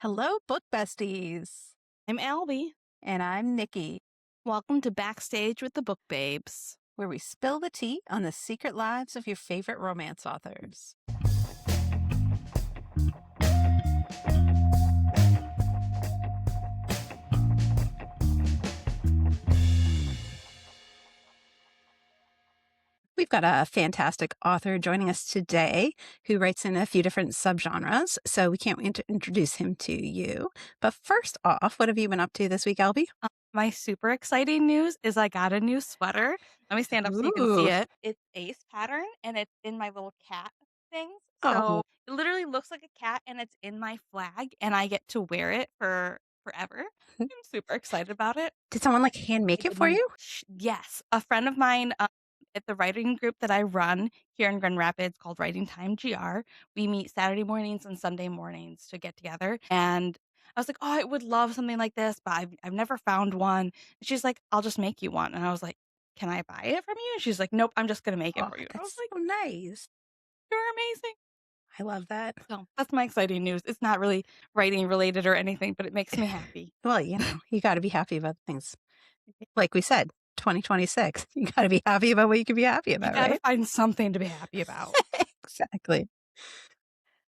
Hello, book besties. I'm Alby. And I'm Nikki, Welcome to Backstage with the Book Babes. where we spill the tea on the secret lives of your favorite romance authors. We've got a fantastic author joining us today who writes in a few different subgenres, so we can't wait to introduce him to you. But first off, what have you been up to this week, Alby? My super exciting news is I got a new sweater. Let me stand up so you can see Ooh. it. It's ace pattern and it's in my little cat things. Oh, So it literally looks like a cat and it's in my flag and I get to wear it for forever. I'm super excited about it. did someone hand make it for you? Yes. A friend of mine at the writing group that I run here in Grand Rapids called Writing Time GR, we meet Saturday mornings and Sunday mornings to get together. And I was like, oh, I would love something like this, but I've never found one. And she's like, I'll just make you one. And I was like, can I buy it from you? And she's like, nope, I'm just going to make it Oh, for you. I was that's like, so nice. you're amazing. I love that. So that's my exciting news. It's not really writing related or anything, but it makes me happy. Well, you got to be happy about things. Like we said, 2026. You got to be happy about what you can be happy You about, got to right? find something to be happy about. Exactly.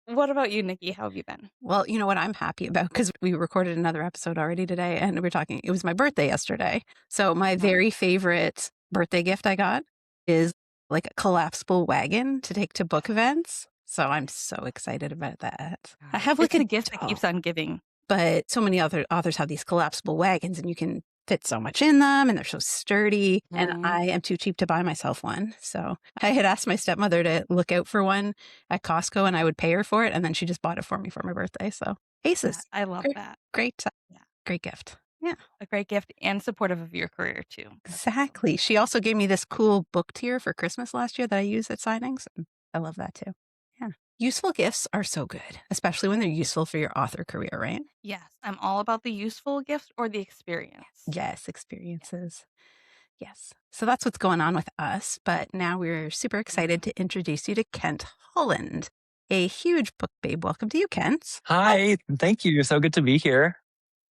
What about you, Nikki? How have you been? Well, you know what I'm happy about? Because we recorded another episode already today and we're talking, it was my birthday yesterday. So my very favorite birthday gift I got is like a collapsible wagon to take to book events. So I'm so excited about that. I have It's a a gift that keeps on giving. but so many other authors have these collapsible wagons and you can fit so much in them and they're so sturdy. And I am too cheap to buy myself one. So I had asked my stepmother to look out for one at Costco and I would pay her for it. And then she just bought it for me for my birthday. So aces. I love Great, that. great, Yeah. great gift. Yeah, A great gift and supportive of your career too. exactly. She also gave me this cool book tier for Christmas last year that I use at signings. And I love that too. Yeah. Useful gifts are so good, especially when they're useful for your author career, right? Yes, I'm all about the useful gift or the experience. Yes, experiences. Yes. So that's what's going on with us. But now we're super excited to introduce you to Kent Holland, a huge book babe. Welcome to you, Kent. Hi, thank you. So good to be here.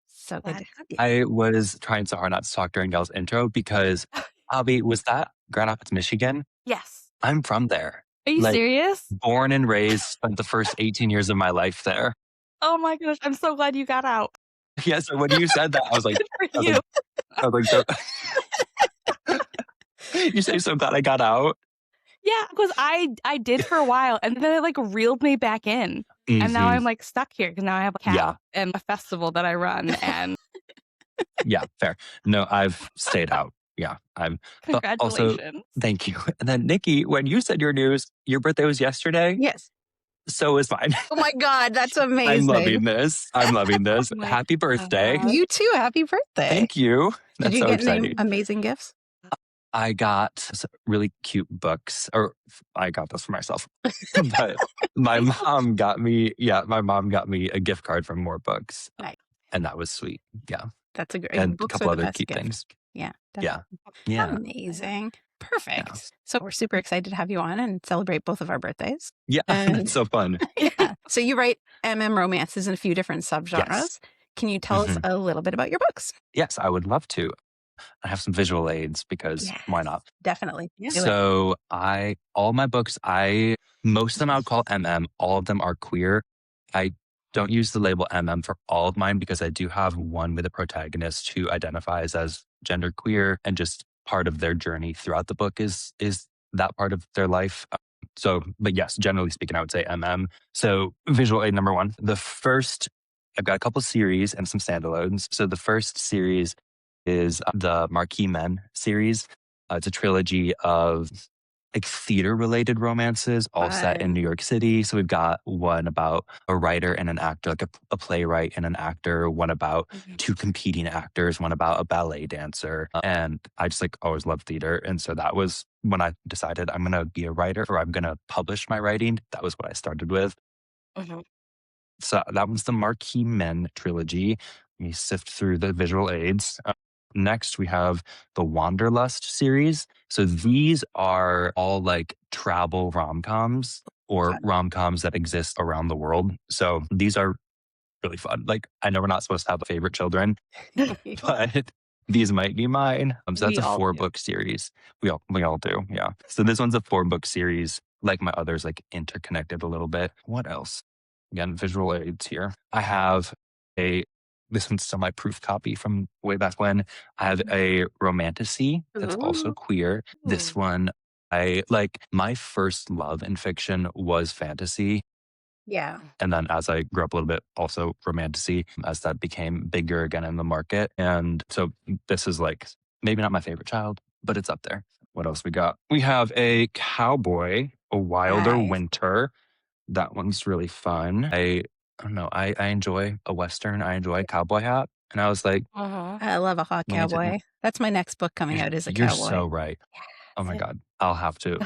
So glad to have you. I was trying so hard not to talk during y'all's intro because, Alby, was that Grand Rapids, Michigan? Yes. I'm from there. Are you serious? Born and raised, spent the first 18 years of my life there. Oh my gosh, I'm so glad you got out. Yeah, so when you said that, I was like, Good for you. so, you say so glad I got out. Yeah, because I did for a while and then it reeled me back in. And now I'm stuck here because now I have a cat and a festival that I run and Yeah, fair. No, I've stayed out. Yeah, I'm. But also, congratulations. thank you. And then, Nikki, when you said your news, your birthday was yesterday. Yes. So is mine. Oh my God, that's amazing. I'm loving this. I'm loving this. Oh my Happy birthday. God. You too. Happy birthday. Thank you. Did That's you so get any exciting. amazing gifts? I got some really cute books, or I got this for myself. But my mom got me, a gift card for more books. Nice. And that was sweet. Yeah. That's a great And a books couple are the other best cute gift. things. Yeah. Yeah. Definitely. Yeah. Amazing. Perfect. Yeah. So we're super excited to have you on and celebrate both of our birthdays. Yeah. And That's so fun. yeah. So you write romances in a few different subgenres. Yes. Can you tell us a little bit about your books? Yes, I would love to. I have some visual aids because why not? Definitely. Do it. So all my books, most of them I would call MM. All of them are queer. I don't use the label MM for all of mine because I do have one with a protagonist who identifies as genderqueer and just part of their journey throughout the book is that part of their life. But yes, generally speaking, I would say MM. So visual aid number one, I've got a couple series and some standalones. So the first series is the Marquis Men series. It's a trilogy of theater-related romances, all set in New York City. So we've got one about a writer and an actor, a playwright and an actor, one about two competing actors, one about a ballet dancer. And I just always loved theater. And so that was when I decided I'm going to be a writer or I'm going to publish my writing. That was what I started with. So that was the Marquis Men trilogy. Let me sift through the visual aids. Next, we have the Wanderlust series. So these are all travel rom-coms or rom-coms that exist around the world. So these are really fun. Like, I know we're not supposed to have favorite children, but these might be mine. So that's We a all do. 4-book series. We all do. Yeah. So this one's a 4-book series. Like my others, like interconnected a little bit. What else? Again, visual aids here. I have this one's still my proof copy from way back when. I have a romantasy that's also Ooh. queer. This one, I like my first love in fiction was fantasy. Yeah. And then as I grew up a little bit, also romantasy as that became bigger again in the market. And so this is like maybe not my favorite child, but it's up there. What else we got? We have a cowboy, a wilder Nice. winter. That one's really fun. I don't know. I enjoy a Western. I enjoy a cowboy hat. And I was like, I love a hot willing to- cowboy. That's my next book coming out is a you're cowboy. so right. Oh my God. I'll have to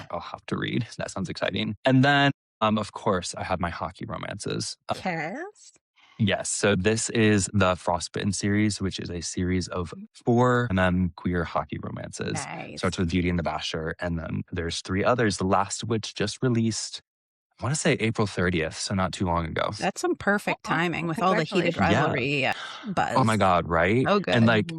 read. That sounds exciting. And then of course I had my hockey romances. Cast? Yes. So this is the Frostbitten series, which is a series of 4 queer hockey romances. Nice. Starts with Beauty and the Basher. And then there's 3 others, the last of which just released, I want to say April 30th. So not too long ago. That's some perfect timing with all the heated Congratulations. rivalry buzz. Oh my God. Right. Oh, good. And like,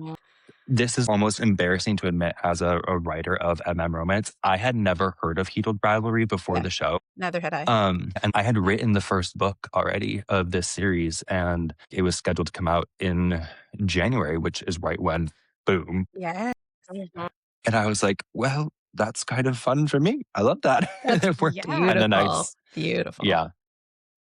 this is almost embarrassing to admit as a writer of romance. I had never heard of heated rivalry before the show. Neither had I. And I had written the first book already of this series, and it was scheduled to come out in January, which is right when, boom. Yeah. And I was like, well, that's kind of fun for me. I love that. That's It worked beautiful. kinda nice. Beautiful. Yeah.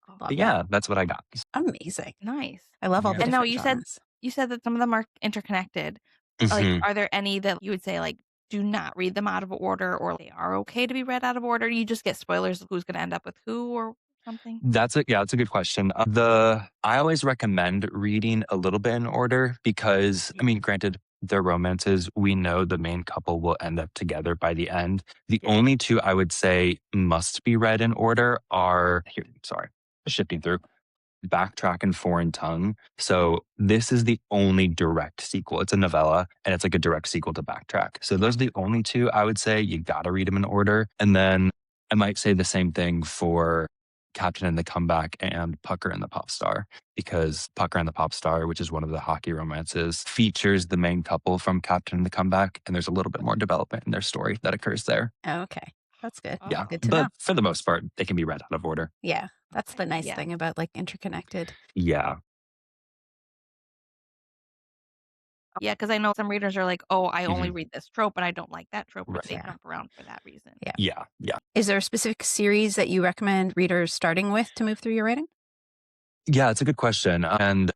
Love But yeah, that's what I got. Amazing. Nice. I love all the And now different you said that some of them are interconnected. Like, Mhm. are there any that you would say like do not read them out of order, or they are okay to be read out of order? You just get spoilers of who's going to end up with who or something. That's a good question. I always recommend reading a little bit in order because, I mean, granted, they're romances. We know the main couple will end up together by the end. The only 2 I would say must be read in order are here. Sorry, shifting through. Backtrack and Foreign Tongue. So this is the only direct sequel. It's a novella and it's like a direct sequel to Backtrack. So those are the only 2 I would say you got to read them in order. And then I might say the same thing for Captain and the Comeback and Pucker and the Pop Star, because Pucker and the Pop Star, which is one of the hockey romances, features the main couple from Captain and the Comeback. And there's a little bit more development in their story that occurs there. Oh, okay. That's good. Yeah. Good to But know. for the most part, they can be read out of order. Yeah. That's the nice thing about like interconnected. Yeah. Yeah, because I know some readers are like, oh, I only read this trope, and I don't like that trope. But Right. they Yeah. jump around for that reason. Yeah. Is there a specific series that you recommend readers starting with to move through your writing? Yeah, it's a good question. And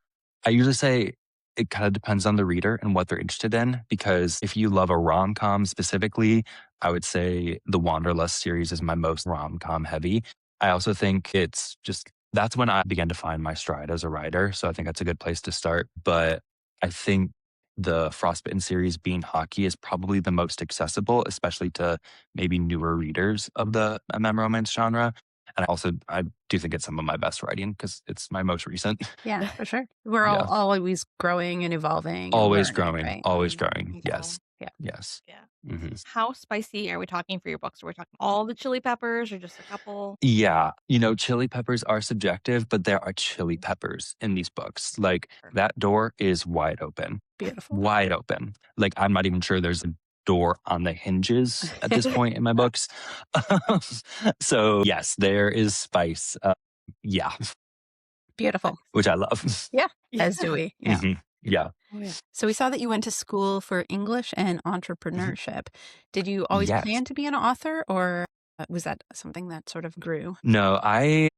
I usually say it kind of depends on the reader and what they're interested in. Because if you love a rom-com specifically, I would say the Wanderlust series is my most rom-com heavy. I also think it's just, that's when I began to find my stride as a writer. So I think that's a good place to start. But I think the Frostbitten series, being hockey, is probably the most accessible, especially to maybe newer readers of the romance genre. And I do think it's some of my best writing because it's my most recent. Yeah, for sure. We're all always growing and evolving. And Always learning, growing. right? Always growing. Yeah. Yes. Yeah. Yes. Yeah. Mhm. How spicy are we talking for your books? Are we talking all the chili peppers or just a couple? Yeah. Chili peppers are subjective, but there are chili peppers in these books. Like that door is wide open. Beautiful. Wide open. Like I'm not even sure there's a door on the hinges at this point in my books. So yes, there is spice. Yeah. Beautiful. Which I love. Yeah. As do we. Yeah. Mhm. Yeah. Oh, yeah. So we saw that you went to school for English and entrepreneurship. Did you always Yes. plan to be an author, or was that something that sort of grew? No, I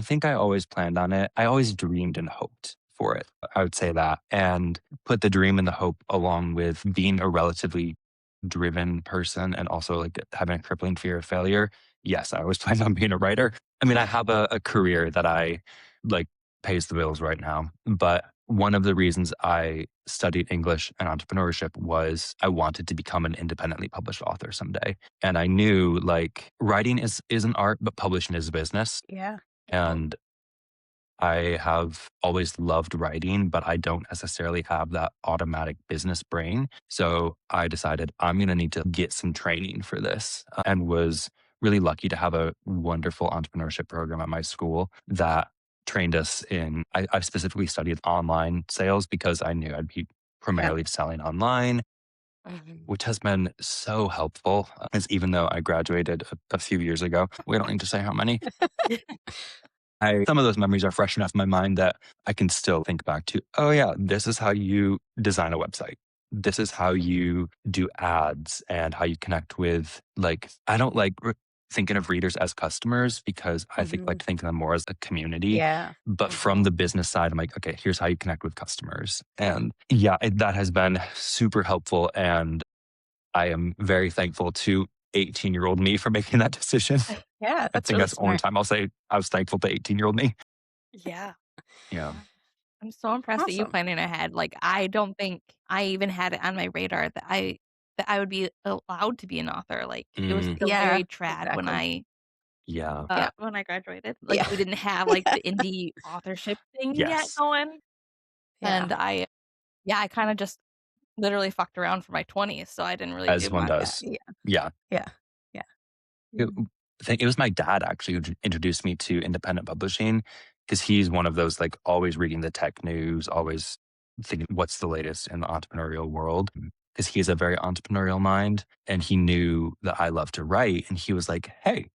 think I always planned on it. I always dreamed and hoped for it. I would say that, and put the dream and the hope along with being a relatively driven person and also like having a crippling fear of failure. Yes, I always planned on being a writer. I mean, I have a career that I like pays the bills right now, but one of the reasons I studied English and entrepreneurship was I wanted to become an independently published author someday. And I knew like writing is an art, but publishing is a business. Yeah. And I have always loved writing, but I don't necessarily have that automatic business brain. So I decided I'm going to need to get some training for this, and was really lucky to have a wonderful entrepreneurship program at my school that trained us in, I specifically studied online sales because I knew I'd be primarily selling online, which has been so helpful. As even though I graduated a few years ago, we don't need to say how many. Some of those memories are fresh enough in my mind that I can still think back to, oh yeah, this is how you design a website. This is how you do ads and how you connect with, like, I don't like thinking of readers as customers because I think like to think of them more as a community. Yeah. But from the business side, I'm like, okay, here's how you connect with customers. And yeah, that has been super helpful. And I am very thankful to 18-year-old me for making that decision. Yeah, I that's think really that's the only smart. time I'll say I was thankful to 18-year-old me. Yeah. Yeah. I'm so impressed at you Awesome. planning ahead. Like, I don't think I even had it on my radar that I would be allowed to be an author. Like, it was still Yeah, very trad exactly. Yeah. Yeah. when I graduated. Like, Yeah. we didn't have, like, the indie authorship thing yet Yes. going, Yeah. and I kinda just literally fucked around for my 20s, so I didn't really As do one much. does. Yeah. Yeah. Yeah. Yeah. It, I think it was my dad actually who introduced me to independent publishing because he's one of those like always reading the tech news, always thinking what's the latest in the entrepreneurial world. Because he has a very entrepreneurial mind and he knew that I love to write. And he was like, hey,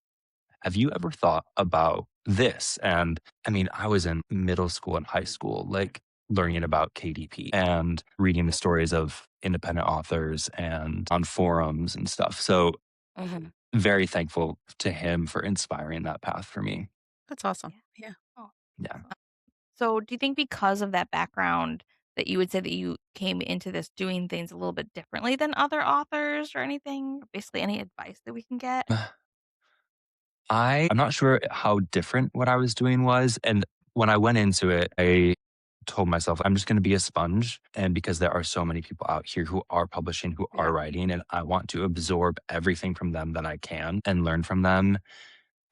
have you ever thought about this? And I mean, I was in middle school and high school, like learning about KDP and reading the stories of independent authors and on forums and stuff. So very thankful to him for inspiring that path for me. That's awesome. Yeah. Oh. Yeah. So, do you think because of that background that you would say that you came into this doing things a little bit differently than other authors or anything? Basically, any advice that we can get? I'm not sure how different what I was doing was. And when I went into it, I told myself, I'm just going to be a sponge. And because there are so many people out here who are publishing, who are writing, and I want to absorb everything from them that I can and learn from them.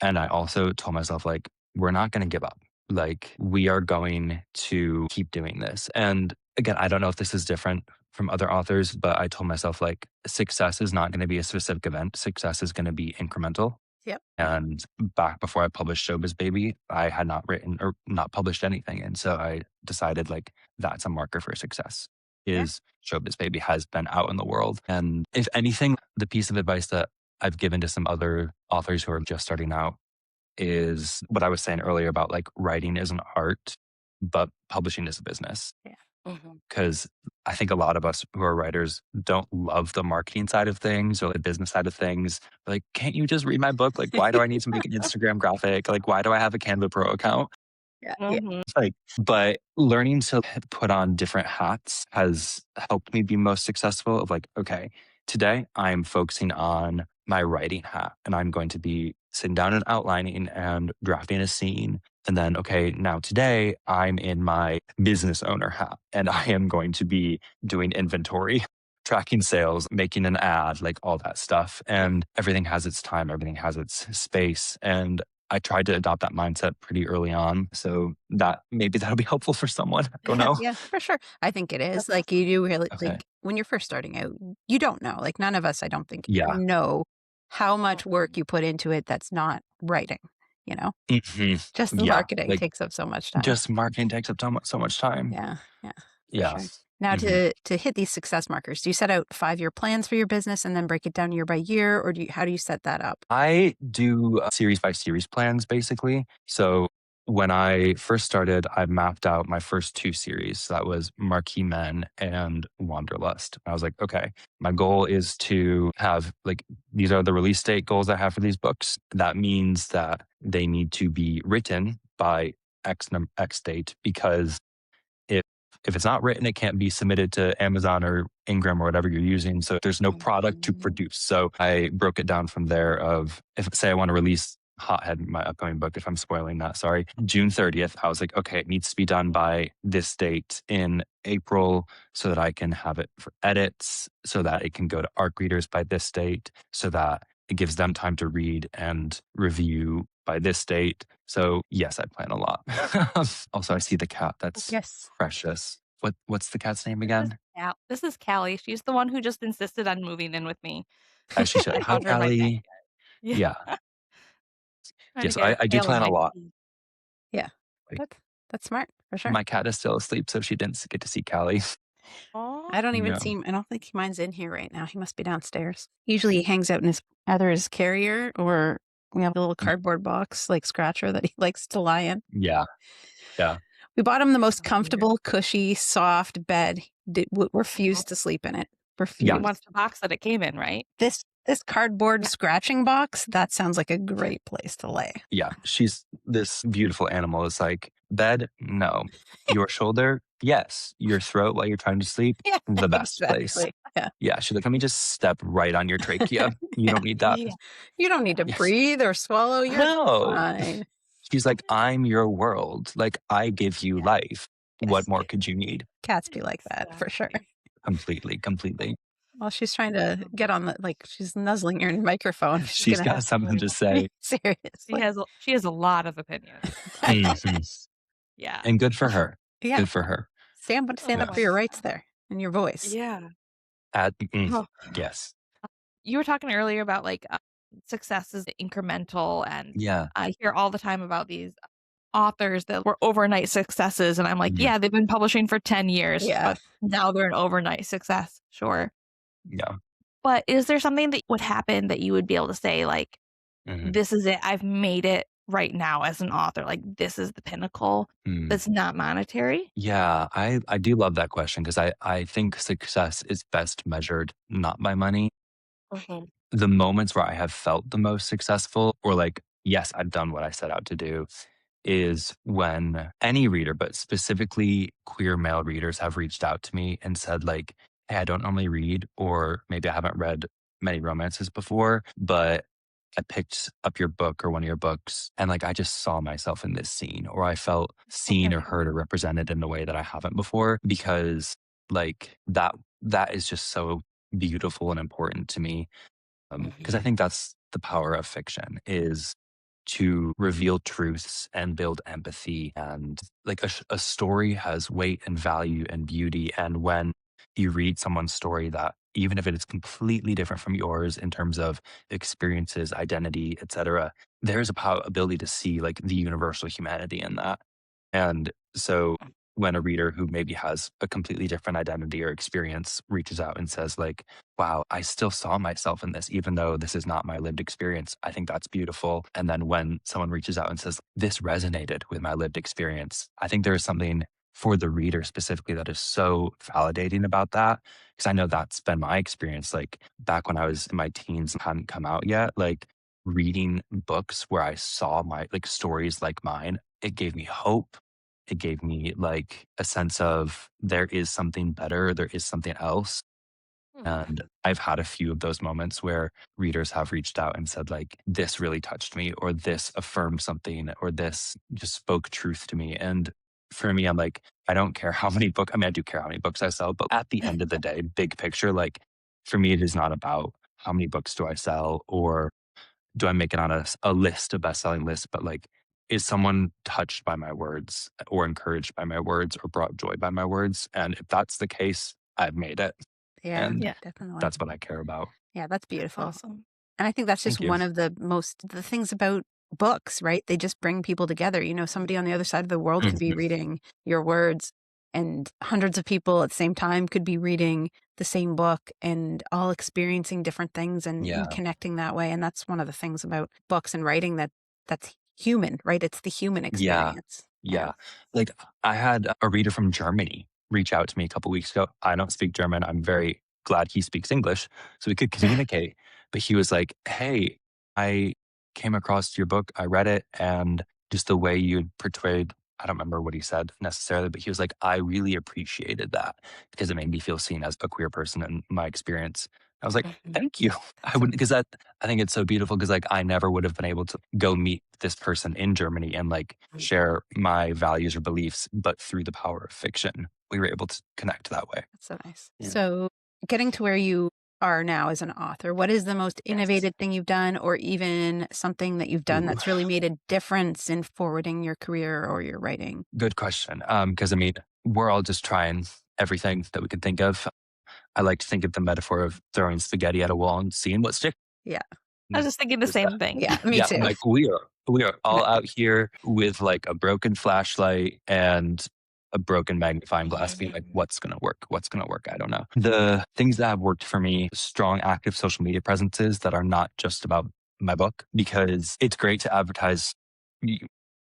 And I also told myself, like, we're not going to give up. Like, we are going to keep doing this. And again, I don't know if this is different from other authors, but I told myself, like, success is not going to be a specific event. Success is going to be incremental. Yep. And back before I published Showbiz Baby, I had not written or not published anything. And so I decided, like, that's a marker for success is Showbiz Baby has been out in the world. And if anything, the piece of advice that I've given to some other authors who are just starting out is what I was saying earlier about like writing is an art, but publishing is a business. Because I think a lot of us who are writers don't love the marketing side of things or the business side of things. Like, can't you just read my book? Like, why do I need to make an Instagram graphic? Like, why do I have a Canva Pro account? Yeah. It's like, but learning to put on different hats has helped me be most successful of like, okay, today I'm focusing on my writing hat and I'm going to be sitting down and outlining and drafting a scene. And then, okay, now today I'm in my business owner hat and I am going to be doing inventory, tracking sales, making an ad, like all that stuff. And everything has its time, everything has its space. And I tried to adopt that mindset pretty early on. So that maybe that'll be helpful for someone. I don't know. Yeah, for sure. I think it is. Like you do really Okay. like when you're first starting out, you don't know. Like none of us, I don't think, Yeah. know how much work you put into it that's not writing, you know? Just the Yeah. marketing Like takes up so much time. just marketing takes up so much time. Yeah. Yeah. For Yeah. sure. Now to hit these success markers, do you set out 5-year plans for your business and then break it down year by year, or how do you set that up? I do series by series plans basically. So when I first started, I mapped out my first 2 series. So that was Marquis Men and Wanderlust. I was like, okay, my goal is to have like, these are the release date goals I have for these books. That means that they need to be written by X date because if it's not written, it can't be submitted to Amazon or Ingram or whatever you're using. So there's no product to produce. So I broke it down from there of if say I want to release Hothead, my upcoming book, if I'm spoiling that, sorry, June 30th, I was like, okay, it needs to be done by this date in April so that I can have it for edits, so that it can go to ARC readers by this date, so that it gives them time to read and review by this date. So yes, I plan a lot. Also, I see the cat. That's precious. What's the cat's name again? This is Callie. She's the one who just insisted on moving in with me. As she should. I Hi, showed her my Callie. backyard. Yeah. Trying to Yes, get I do Callie plan a my lot. tea. Yeah. That's smart for sure. My cat is still asleep, so she didn't get to see Callie. I don't even No. see him. I don't think mine's in here right now. He must be downstairs. Usually he hangs out in either his carrier or we have a little cardboard box like Scratcher that he likes to lie in. Yeah. Yeah. We bought him the most comfortable, cushy, soft bed. Refused to sleep in it. He Refused. wants the box that it came in, right? This cardboard scratching box, that sounds like a great place to lay. Yeah. She's this beautiful animal. It's like, bed? No. Your shoulder? Yes. Your throat while you're trying to sleep? Yeah, The best place. exactly. Yeah. Yeah. She's like, let me just step right on your trachea. You don't need that. Yeah. You don't need to Yes. breathe or swallow. You're No. fine. She's like, I'm your world. Like, I give you life. What more could you need? Cats be like that for sure. Completely. Well, she's trying to get on the she's nuzzling your microphone. She's gonna got have something to say. Seriously. She has a lot of opinions. Mhm. Yeah. And good for her. Yeah. Good for her. Stand up for your rights there and your voice. Yeah. Yes. You were talking earlier about success is incremental, and Yeah. I hear all the time about these authors that were overnight successes, and I'm like, Mhm. yeah, they've been publishing for 10 years, Yeah. but now they're an overnight success. Sure. Yeah. But is there something that would happen that you would be able to say, like, Mhm. this is it, I've made it right now as an author, like this is the pinnacle Mm. that's not monetary? Yeah, I do love that question because I think success is best measured not by money. The moments where I have felt the most successful or like, yes, I've done what I set out to do is when any reader, but specifically queer male readers have reached out to me and said like, hey, I don't normally read, or maybe I haven't read many romances before, but I picked up your book or one of your books and like I just saw myself in this scene, or I felt seen or heard or represented in a way that I haven't before, because like that is just so beautiful and important to me. Because I think that's the power of fiction, is to reveal truths and build empathy. And like a story has weight and value and beauty. And when you read someone's story that, even if it is completely different from yours in terms of experiences, identity, etc., there's a ability to see like the universal humanity in that. And so when a reader who maybe has a completely different identity or experience reaches out and says like, wow, I still saw myself in this, even though this is not my lived experience, I think that's beautiful. And then when someone reaches out and says, this resonated with my lived experience, I think there is something for the reader specifically that is so validating about that. Because I know that's been my experience. Like back when I was in my teens and hadn't come out yet, like reading books where I saw my like stories like mine, it gave me hope. It gave me like a sense of there is something better, there is something else. And I've had a few of those moments where readers have reached out and said like, this really touched me, or this affirmed something, or this just spoke truth to me. And for me, I'm like, I don't care how many books, I mean, I do care how many books I sell, but at the end of the day, big picture, like for me, it is not about how many books do I sell or do I make it on a list, a best-selling list, but like, is someone touched by my words or encouraged by my words or brought joy by my words? And if that's the case, I've made it. Yeah, And definitely. that's what I care about. Yeah, that's beautiful. Awesome. And I think that's just Thank you. one of the things about books, right? They just bring people together. You know, somebody on the other side of the world could be reading your words, and hundreds of people at the same time could be reading the same book and all experiencing different things and connecting that way. And that's one of the things about books and writing that's human, right? It's the human experience. Yeah. Like I had a reader from Germany reach out to me a couple weeks ago. I don't speak German. I'm very glad he speaks English so we could communicate. But he was like, hey, I came across your book. I read it, and just the way you portrayed, I don't remember what he said necessarily, but he was like, I really appreciated that because it made me feel seen as a queer person in my experience. I was like, thank you. I wouldn't, because I think it's so beautiful because like I never would have been able to go meet this person in Germany and like share my values or beliefs, but through the power of fiction, we were able to connect that way. That's so nice. Yeah. So getting to where you are now as an author, what is the most innovative thing you've done, or even something that you've done that's really made a difference in forwarding your career or your writing? Good question. Because I mean, we're all just trying everything that we can think of. I like to think of the metaphor of throwing spaghetti at a wall and seeing what sticks. Yeah. I was just thinking the same thing. Yeah, me too. Like we are all out here with like a broken flashlight and a broken magnifying glass being like, what's going to work? What's going to work? I don't know. The things that have worked for me, strong, active social media presences that are not just about my book, because it's great to advertise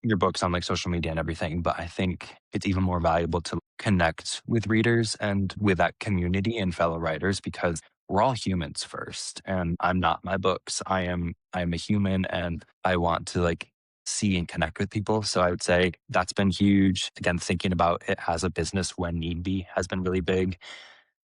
your books on like social media and everything. But I think it's even more valuable to connect with readers and with that community and fellow writers, because we're all humans first. And I'm not my books. I'm a human, and I want to like see and connect with people. So I would say that's been huge. Again, thinking about it as a business when need be has been really big.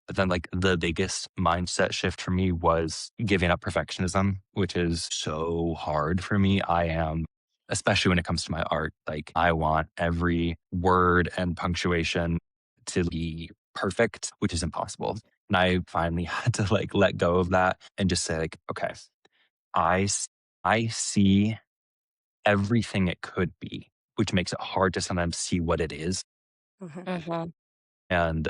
But then like the biggest mindset shift for me was giving up perfectionism, which is so hard for me. I am, especially when it comes to my art, like I want every word and punctuation to be perfect, which is impossible. And I finally had to like let go of that and just say like, okay, I see everything it could be, which makes it hard to sometimes see what it is. And,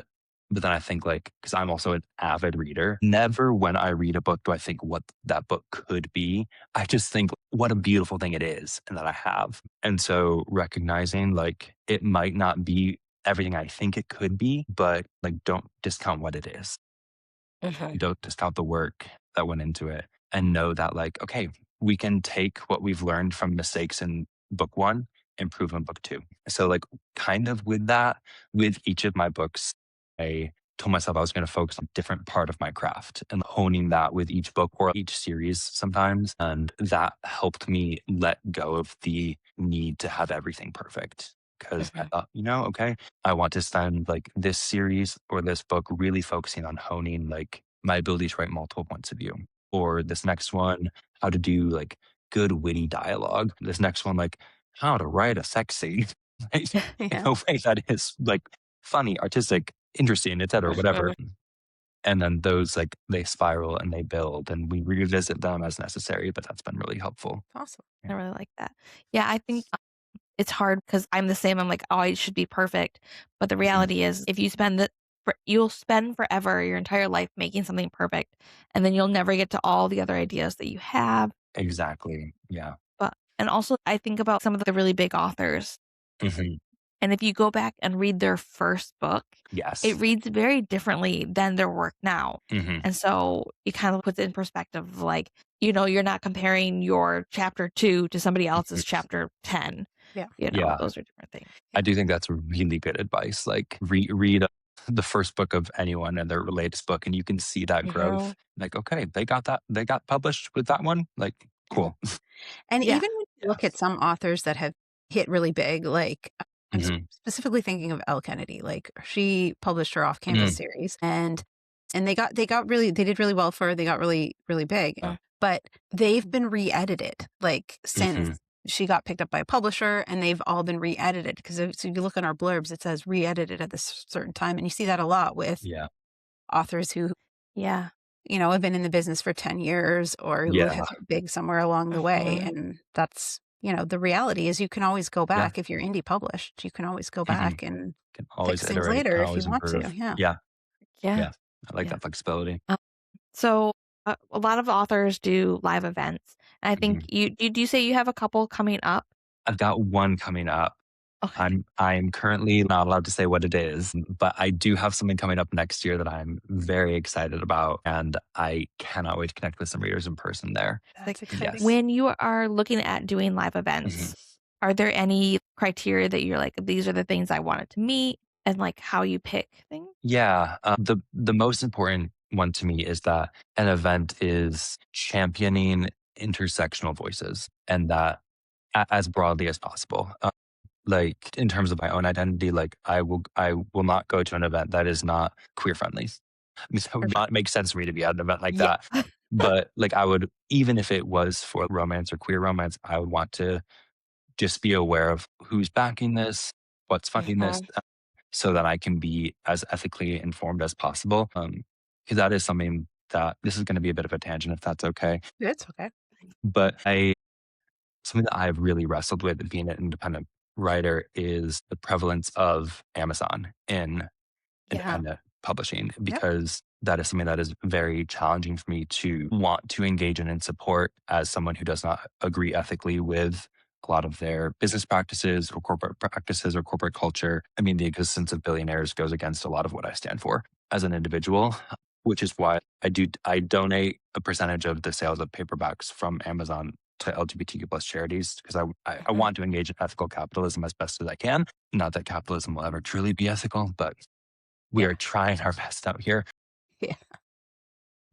but then I think like, because I'm also an avid reader, never when I read a book do I think what that book could be. I just think what a beautiful thing it is and that I have. And so recognizing like it might not be everything I think it could be, but like don't discount what it is. Don't discount the work that went into it, and know that like, okay, we can take what we've learned from mistakes in book one, improve in book two. So like kind of with that, with each of my books, I told myself I was going to focus on a different part of my craft and honing that with each book or each series sometimes. And that helped me let go of the need to have everything perfect. Because I thought, okay, I want to spend like this series or this book really focusing on honing like my ability to write multiple points of view. Or this next one, how to do like good witty dialogue. This next one, like how to write a sex scene right? In a way that is like funny, artistic, interesting, et cetera, whatever. And then those like they spiral and they build and we revisit them as necessary, but that's been really helpful. Awesome. I really like that. Yeah, I think it's hard because I'm the same. I'm like, oh, it should be perfect. But the reality is if you you'll spend forever, your entire life making something perfect, and then you'll never get to all the other ideas that you have. Exactly. Yeah. And also I think about some of the really big authors. And if you go back and read their first book, Yes. it reads very differently than their work now. And so it kind of puts it in perspective, like, you're not comparing your chapter 2 to somebody else's chapter 10. Yeah. Those are different things. I do think that's really good advice. Like read the first book of anyone and their latest book, and you can see that growth. Like, okay, they got published with that one. Like, cool. And even when you look at some authors that have hit really big, like I'm specifically thinking of Elle Kennedy. Like she published her Off Campus series, and they did really well for her. They got really really big, but they've been re-edited like since she got picked up by a publisher, and they've all been re-edited because so you look on our blurbs, it says re-edited at this certain time, and you see that a lot with authors who have been in the business for 10 years or who have hit big somewhere along the way. And that's, the reality is you can always go back if you're indie published. You can always go back and can always fix things iterate, later can if you always want improve. to. Yeah. Yeah. I like that flexibility. So a lot of authors do live events. And I think do you say you have a couple coming up? I've got one coming up. Okay. I'm currently not allowed to say what it is, but I do have something coming up next year that I'm very excited about, and I cannot wait to connect with some readers in person there. That's exciting. When you are looking at doing live events, are there any criteria that you're like, these are the things I wanted to meet, and like how you pick things? Yeah, the most important one to me is that an event is championing intersectional voices, and that as broadly as possible. Like in terms of my own identity, like I will not go to an event that is not queer friendly. I mean, that would not make sense for me to be at an event like that. But like I would, even if it was for romance or queer romance, I would want to just be aware of who's backing this, what's funding this, so that I can be as ethically informed as possible. Because that is something that this is going to be a bit of a tangent, if that's okay. It's okay. But something that I've really wrestled with being an independent writer is the prevalence of Amazon in independent publishing, because that is something that is very challenging for me to want to engage in and support as someone who does not agree ethically with a lot of their business practices or corporate practices or corporate culture. I mean, the existence of billionaires goes against a lot of what I stand for as an individual, which is why I donate a percentage of the sales of paperbacks from Amazon to LGBTQ plus charities, because I want to engage in ethical capitalism as best as I can. Not that capitalism will ever truly be ethical, but we are trying our best out here. Yeah.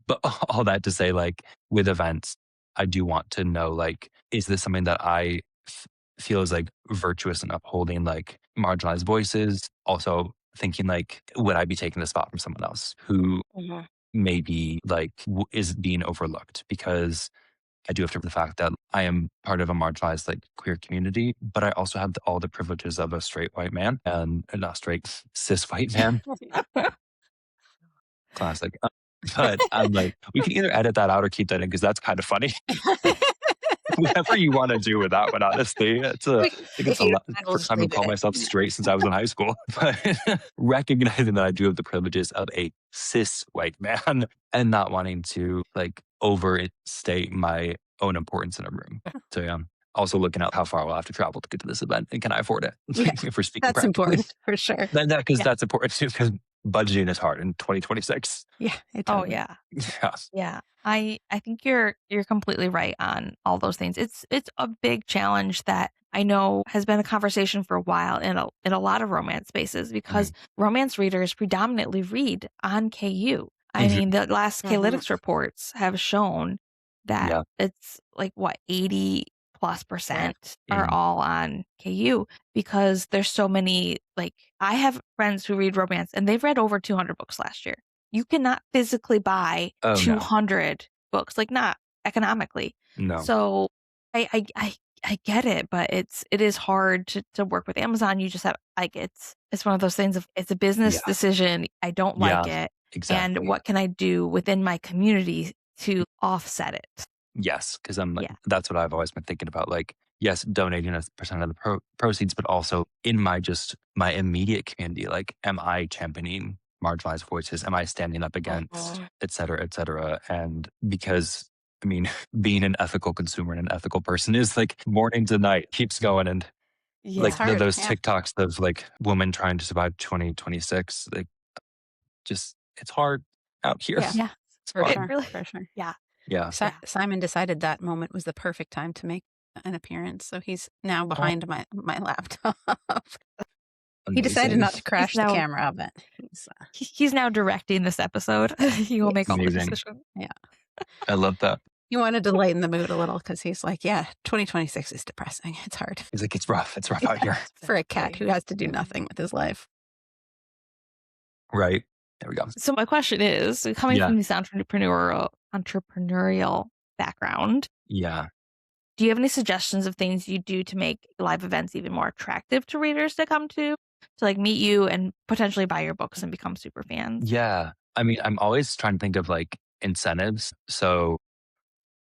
But all that to say, like, with events, I do want to know, like, is this something that I feel is like virtuous in upholding like marginalized voices? Also thinking like, would I be taking the spot from someone else who maybe like is being overlooked? Because I do have to the fact that I am part of a marginalized like queer community, but I also have all the privileges of a straight white man and not straight cis white man. Classic. But I'm like, we can either edit that out or keep that in, because that's kind of funny. Whatever you want to do with that one, honestly. I think it's the first time I've called myself straight since I was in high school. But recognizing that I do have the privileges of a cis white man and not wanting to like overstate my own importance in a room. So yeah. Also looking at how far we'll have to travel to get to this event, and can I afford it? Yeah, if we're speaking that's important for sure. Because that's important too, because budgeting is hard in 2026. Yeah. Oh yeah. Yeah. I think you're completely right on all those things. It's a big challenge that I know has been a conversation for a while in a lot of romance spaces, because romance readers predominantly read on KU. I mean, the last K-Lytics reports have shown that it's like 80+% are all on KU, because there's so many, like, I have friends who read romance and they've read over 200 books last year. You cannot physically buy 200 books, like not economically. No. So I get it, but it is hard to work with Amazon. You just have like, it's one of those things of, it's a business decision. I don't like it. Exactly. And what can I do within my community to offset it? Yes, because I'm like, that's what I've always been thinking about. Like, yes, donating a percent of the proceeds, but also in my immediate community, like, am I championing marginalized voices? Am I standing up against, et cetera, et cetera? And because, I mean, being an ethical consumer and an ethical person is like morning to night, keeps going. And like those TikToks of like women trying to survive 2026, like, just, it's hard out here. Yeah, for sure. Yeah. Yeah. Simon decided that moment was the perfect time to make an appearance. So he's now behind my laptop. He decided not to crash the camera of it. He's now directing this episode. He will make all the decisions. Yeah. I love that. He wanted to lighten the mood a little, because he's like, 2026 is depressing. It's hard. He's like, it's rough. It's rough out here. For a cat who has to do nothing with his life. Right. There we go. So my question is, coming from this entrepreneurial background, do you have any suggestions of things you do to make live events even more attractive to readers to come to like meet you and potentially buy your books and become super fans? Yeah. I mean, I'm always trying to think of like incentives. So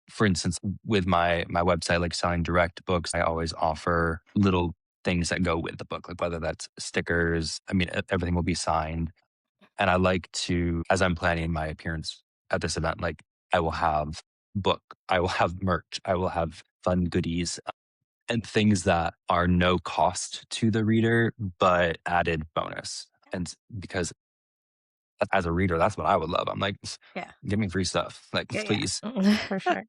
for instance, with my website, like selling direct books, I always offer little things that go with the book, like whether that's stickers. I mean, everything will be signed. And I like to, as I'm planning my appearance at this event, like I will have I will have merch, I will have fun goodies and things that are no cost to the reader, but added bonus. And because as a reader, that's what I would love. I'm like, give me free stuff, like please. For sure.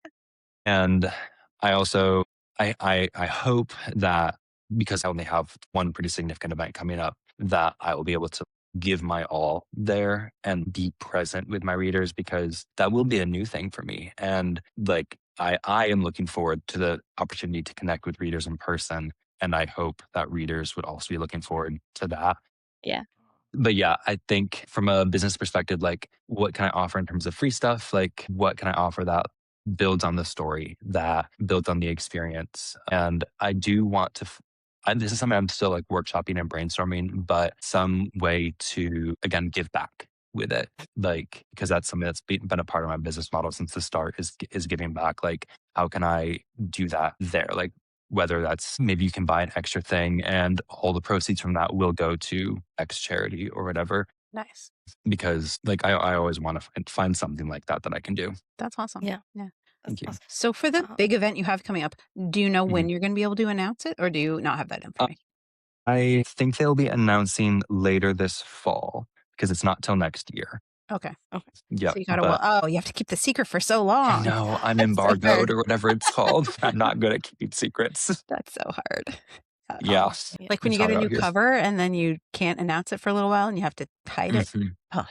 And I also, I hope that because I only have one pretty significant event coming up, that I will be able to give my all there and be present with my readers, because that will be a new thing for me. And like, I am looking forward to the opportunity to connect with readers in person. And I hope that readers would also be looking forward to that. Yeah. But yeah, I think from a business perspective, like what can I offer in terms of free stuff? Like what can I offer that builds on the story, that builds on the experience? And I do want to, this is something I'm still like workshopping and brainstorming, but some way to, again, give back with it. Like, because that's something that's been a part of my business model since the start is giving back. Like, how can I do that there? Like, whether that's maybe you can buy an extra thing and all the proceeds from that will go to X charity or whatever. Nice. because like I always want to find something like that I can do. That's awesome. Yeah. Yeah. That's Thank you. awesome. So for the big event you have coming up, do you know when Mhm. you're going to be able to announce it, or do you not have that information? I think they'll be announcing later this fall because it's not till next year. Okay. Yeah, So you gotta, but you have to keep the secret for so I long. know I'm That's so hard. embargoed or whatever it's called. I'm not good at keeping secrets. That's so hard. Yeah, Yeah. Like when it's you get hard a out new here. cover and then you can't announce it for a little while and you have to hide it. Mhm. Oh,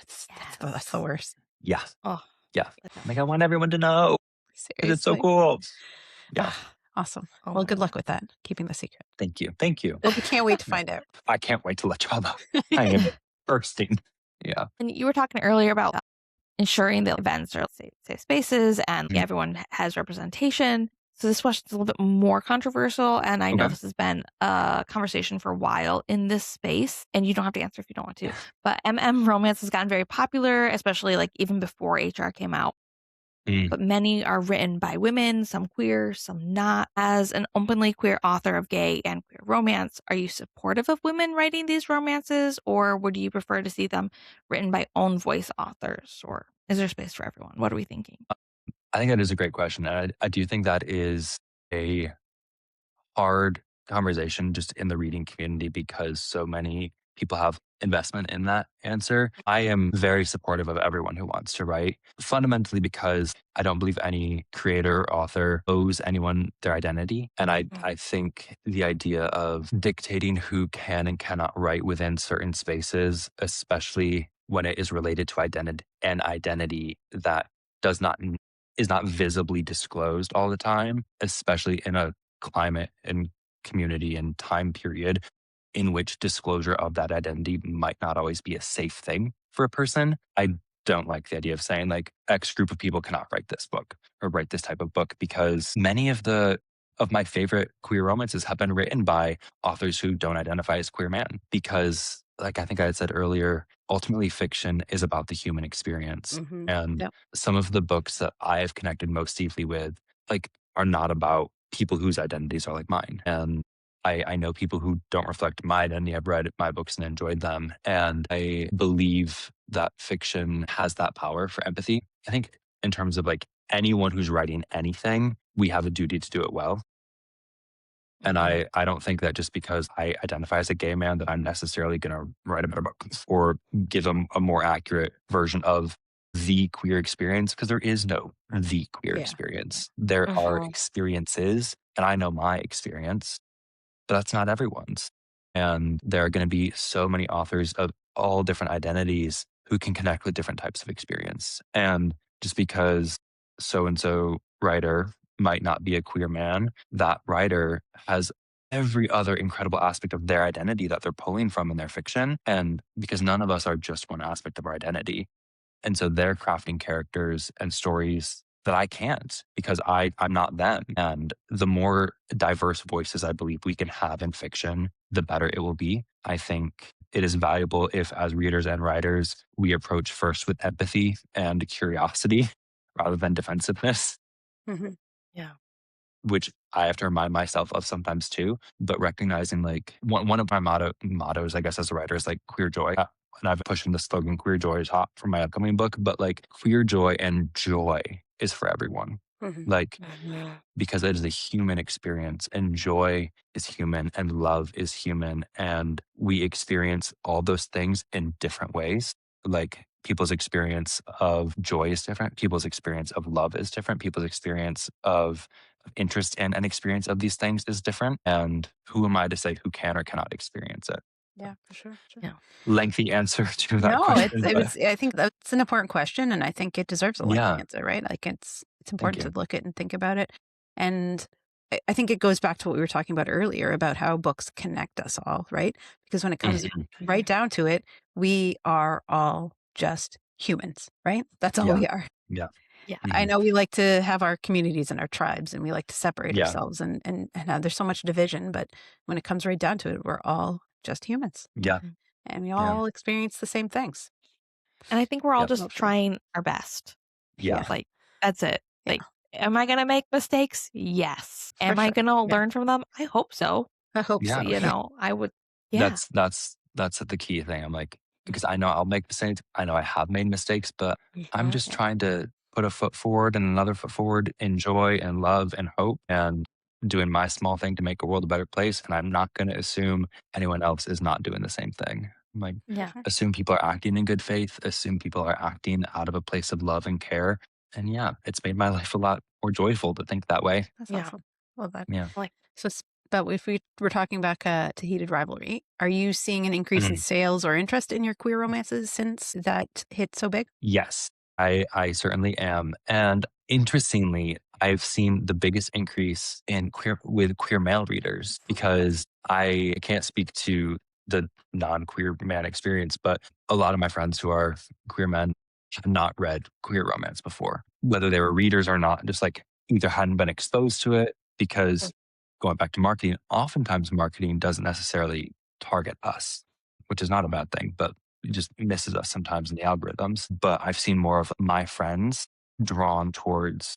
that's the worst. Yeah, Oh, yeah. that's Like I want everyone to know because it's so Seriously. cool. Yeah, Awesome. Oh Well, my good God. luck with that. Keeping the secret. thank you, thank you. Well, we can't wait to find out. I can't wait to let you all know. I am bursting. Yeah. And you were talking earlier about ensuring that events are safe spaces and Mhm. everyone has representation. So this question's a little bit more controversial, and I know Okay. this has been a conversation for a while in this space, and you don't have to answer if you don't want to. But romance has gotten very popular, especially like even before HR came out. Mm. But many are written by women, some queer, some not. As an openly queer author of gay and queer romance, are you supportive of women writing these romances, or would you prefer to see them written by own voice authors, or is there space for everyone? What are we thinking? I think that is a great question. And I do think that is a hard conversation just in the reading community because so many people have investment in that answer. I am very supportive of everyone who wants to write, fundamentally because I don't believe any creator or author owes anyone their identity. And I think the idea of dictating who can and cannot write within certain spaces, especially when it is related to identity that does not is not visibly disclosed all the time, especially in a climate and community and time period in which disclosure of that identity might not always be a safe thing for a person. I don't like the idea of saying like X group of people cannot write this book or write this type of book because many of my favorite queer romances have been written by authors who don't identify as queer men because like I think I had said earlier, ultimately fiction is about the human experience. Mhm. And Yep. some of the books that I have connected most deeply with like are not about people whose identities are like mine. And I know people who don't reflect my identity. I've read my books and enjoyed them. And I believe that fiction has that power for empathy. I think in terms of like anyone who's writing anything, we have a duty to do it well. And I don't think that just because I identify as a gay man that I'm necessarily going to write a better book or give them a more accurate version of the queer experience because there is no the queer Yeah. experience. There are Mhm. experiences, and I know my experience, but that's not everyone's. And there are going to be so many authors of all different identities who can connect with different types of experience. And just because so and so writer might not be a queer man, that writer has every other incredible aspect of their identity that they're pulling from in their fiction. And because none of us are just one aspect of our identity. And so they're crafting characters and stories that I can't because I'm not them. And the more diverse voices I believe we can have in fiction, the better it will be. I think it is valuable if, as readers and writers, we approach first with empathy and curiosity rather than defensiveness, Mhm. Yeah. which I have to remind myself of sometimes too. But recognizing like one of my mottos, I guess, as a writer is like queer joy. And I've pushing the slogan queer joy is hot for my upcoming book, but like queer joy and joy is for everyone. Mhm. Like, Mhm. because it is a human experience and joy is human and love is human. And we experience all those things in different ways. Like people's experience of joy is different. People's experience of love is different. People's experience of interest in and experience of these things is different. And who am I to say who can or cannot experience it? Yeah, for sure. Yeah. Lengthy answer to that No, question. it But was. I think that's an important question, and I think it deserves a lengthy yeah, answer, right? Like it's thank important you. to look at and think about it. And I think it goes back to what we were talking about earlier about how books connect us all, right? Because when it comes Mhm. right down to it, we are all just humans, right? That's all Yeah. we are. Yeah. Yeah. I Mhm. know we like to have our communities and our tribes, and we like to separate Yeah. ourselves, and there's so much division. But when it comes right down to it, we're all just humans, Yeah. Mhm. and we Yeah. all experience the same things. And I think we're all Yep. just Mostly. trying our best. Yeah. Yeah. Like, that's it. Yeah. Like, am I going to make mistakes? Yes. For Am I sure. going to Yeah. learn from them? I hope so. I hope so. Yeah. You Yeah. know, I would. Yeah. That's the key thing. I'm like, because I know I'll make mistakes. I know I have made mistakes, but I'm just trying to put a foot forward and another foot forward in joy and love and hope and doing my small thing to make a world a better place. And I'm not going to assume anyone else is not doing the same thing. Like, Yeah. assume people are acting in good faith, assume people are acting out of a place of love and care. And yeah, it's made my life a lot more joyful to think that way. That's Yeah. awesome. Love that. Yeah. So, but if we were talking back to Heated Rivalry, are you seeing an increase in sales or interest in your queer romances since that hit so big? Yes, I certainly am. And interestingly, I've seen the biggest increase in queer male readers because I can't speak to the non-queer man experience, but a lot of my friends who are queer men have not read queer romance before, whether they were readers or not, just like either hadn't been exposed to it because going back to marketing, oftentimes marketing doesn't necessarily target us, which is not a bad thing, but it just misses us sometimes in the algorithms. But I've seen more of my friends drawn towards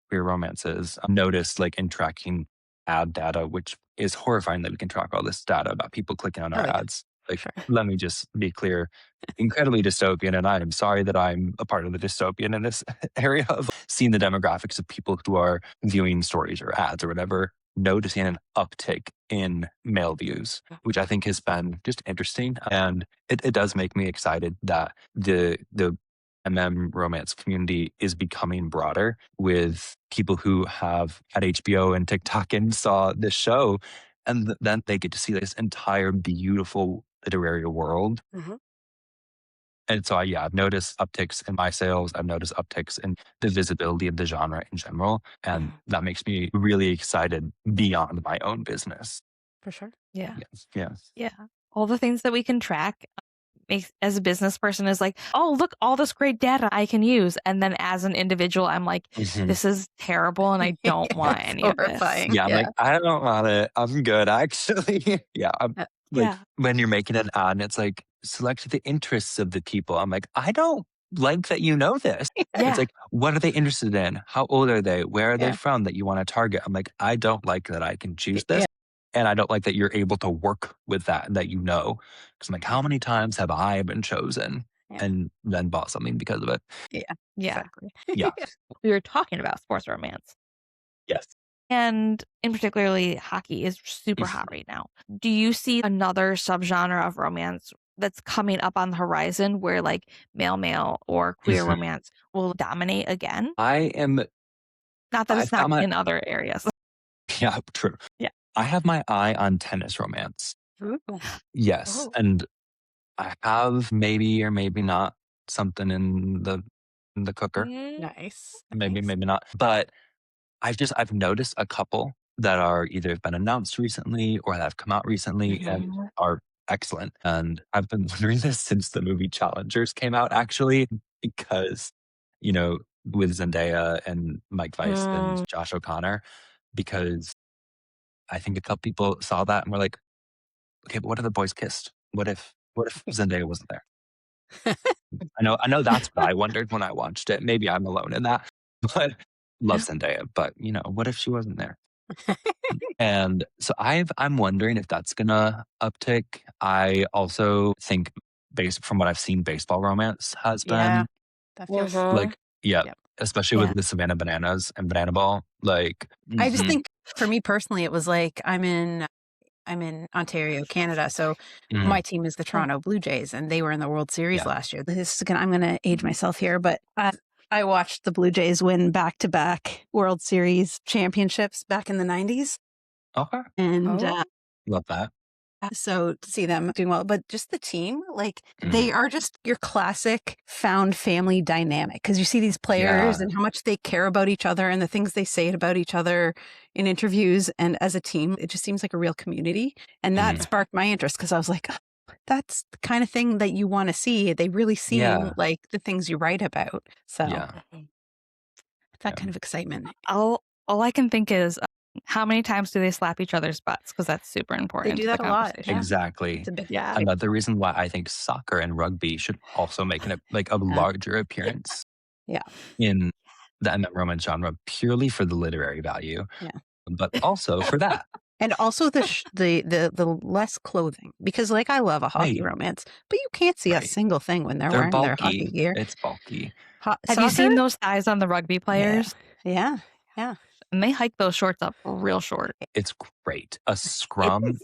queer romances. I've noticed like in tracking ad data, which is horrifying that we can track all this data about people clicking on our ads. Like, let me just be clear, incredibly dystopian. And I am sorry that I'm a part of the dystopian in this area of seeing the demographics of people who are viewing stories or ads or whatever, noticing an uptick in male views, which I think has been just interesting. And it does make me excited that the romance community is becoming broader with people who have had HBO and TikTok and saw this show. And then they get to see this entire beautiful literary world. And so, I've noticed upticks in my sales. I've noticed upticks in the visibility of the genre in general. And that makes me really excited beyond my own business. For sure. Yeah. Yes. Yeah. All the things that we can track makes as a business person is like, oh, look, all this great data I can use. And then as an individual, I'm like, this is terrible and I don't want any of this. Yeah, I'm like, I don't want it. I'm good, actually. I'm like, when you're making an ad and it's like, select the interests of the people. I'm like, I don't like that you know this. It's like, what are they interested in? How old are they? Where are they from that you want to target? I'm like, I don't like that I can choose this. And I don't like that you're able to work with that and that you know. Because I'm like, how many times have I been chosen and then bought something because of it? Exactly. Yeah. We were talking about sports romance. Yes. And in particularly, hockey is super hot right now. Do you see another subgenre of romance that's coming up on the horizon where like male or queer romance will dominate again? I am. Not that it's not in other areas. Yeah, true. Yeah. I have my eye on tennis romance. Yes. And I have maybe or maybe not something in the cooker. Nice. Maybe not. But I've noticed a couple that are either been announced recently or that have come out recently and are excellent. And I've been wondering this since the movie Challengers came out, actually, because, with Zendaya and Mike Weiss and Josh O'Connor, because I think a couple people saw that and were like, okay, but what if the boys kissed? What if Zendaya wasn't there? I know that's what I wondered when I watched it. Maybe I'm alone in that, but love Zendaya. But what if she wasn't there? And so I'm wondering if that's gonna uptick. I also think, based from what I've seen, baseball romance has been that feels like especially with the Savannah Bananas and Banana Ball. Like, I just think for me personally, it was like I'm in Ontario, Canada. So my team is the Toronto Blue Jays, and they were in the World Series last year. I'm going to age myself here, but I watched the Blue Jays win back-to-back World Series championships back in the 90s. Okay. And love that. so to see them doing well, but just the team, like they are just your classic found family dynamic, because you see these players and how much they care about each other and the things they say about each other in interviews. And as a team, it just seems like a real community. And that sparked my interest, because I was like, oh, that's the kind of thing that you want to see. They really seem like the things you write about. So that kind of excitement. All I can think is, how many times do they slap each other's butts? Because that's super important. They do that a lot. Exactly. Another reason why I think soccer and rugby should also make a larger appearance in the romance genre, purely for the literary value, but also for that. And also the less clothing, because like I love a hockey romance, but you can't see a single thing when they're wearing their hockey bulky. gear. It's bulky. Have you seen those thighs on the rugby players? Yeah. And they hike those shorts up real short. It's great. A scrum.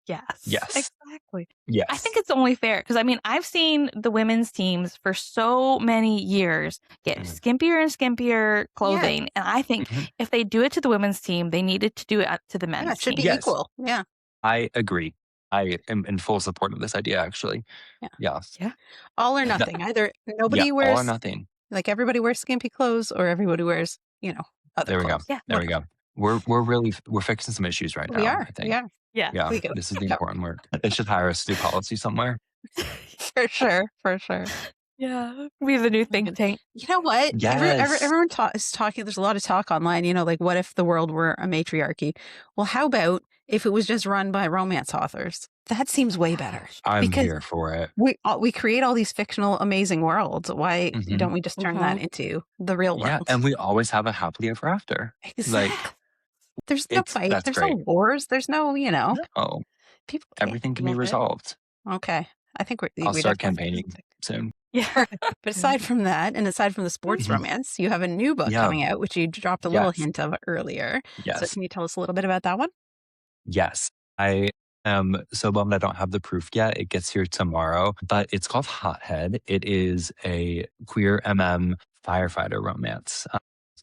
Yes. Yes. Exactly. Yes. I think it's only fair because I've seen the women's teams for so many years get skimpier and skimpier clothing. And I think if they do it to the women's team, they needed to do it to the men's it should team. be equal. Yeah. I agree. I am in full support of this idea, actually. Yeah. All or nothing. Either nobody wears all or nothing. Like everybody wears skimpy clothes, or everybody wears, other There we clothes. go. There we go. We're fixing some issues right now. We are. I think. We are. Yeah. This is the important work. They should hire us to do policy somewhere. For sure. Yeah. We have the new think tank. You know what? Yes. Everyone is talking. There's a lot of talk online, like what if the world were a matriarchy? Well, how about if it was just run by romance authors? That seems way better. I'm here for it. We create all these fictional, amazing worlds. Why don't we just turn that into the real world? Yeah, and we always have a happily ever after. Exactly. There's no fight. There's no wars. There's no, Oh, people. Everything can be resolved. Okay. I think I'll start campaigning soon. Yeah. But aside from that, and aside from the sports romance, you have a new book coming out, which you dropped a little hint of earlier. Yes. So can you tell us a little bit about that one? Yes. I am so bummed I don't have the proof yet. It gets here tomorrow, but it's called Hothead. It is a queer firefighter romance.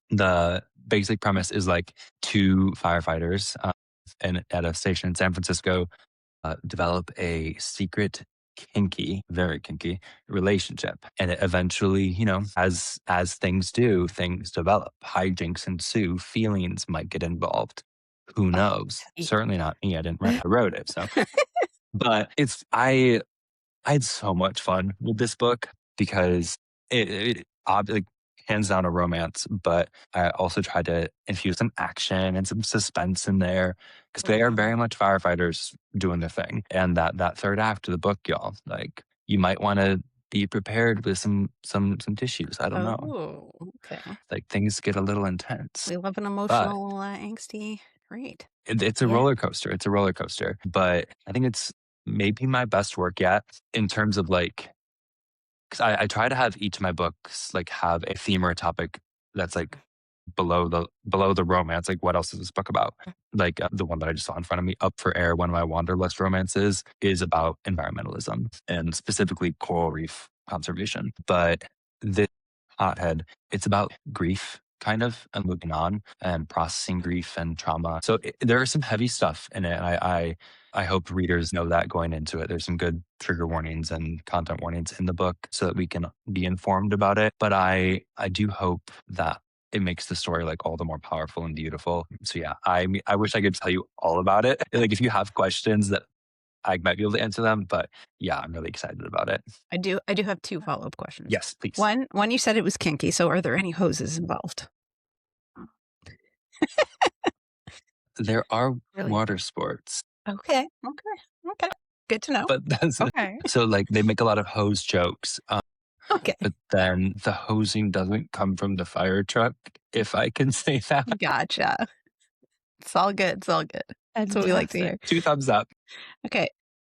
The basic premise is like two firefighters at a station in San Francisco develop a secret very kinky relationship. And it eventually, as things do, things develop. Hijinks ensue. Feelings might get involved. Who knows? Certainly not me. I didn't write. I wrote it. So, but I had so much fun with this book because it like hands down a romance, but I also tried to infuse some action and some suspense in there because they are very much firefighters doing their thing. And that third act of the book, y'all, like you might want to be prepared with some tissues. I don't know. Oh, okay. Like things get a little intense. We love an emotional, angsty. Great. It's a roller coaster. It's a roller coaster, but I think it's maybe my best work yet in terms of like, because I try to have each of my books like have a theme or a topic that's like below the romance. Like what else is this book about? Like the one that I just saw in front of me, Up for Air, one of my Wanderlust romances, is about environmentalism and specifically coral reef conservation. But this Hothead, it's about grief kind of and moving on and processing grief and trauma. So there is some heavy stuff in it. I hope readers know that going into it. There's some good trigger warnings and content warnings in the book so that we can be informed about it. But I do hope that it makes the story like all the more powerful and beautiful. So yeah, I wish I could tell you all about it. Like if you have questions that I might be able to answer them, but yeah, I'm really excited about it. I do have two follow-up questions. Yes, please. One, you said it was kinky. So are there any hoses involved? There are water sports. Okay. Good to know. But that's so like they make a lot of hose jokes. Okay. But then the hosing doesn't come from the fire truck, if I can say that. Gotcha. It's all good. That's what we like to hear. 2 thumbs up. Okay.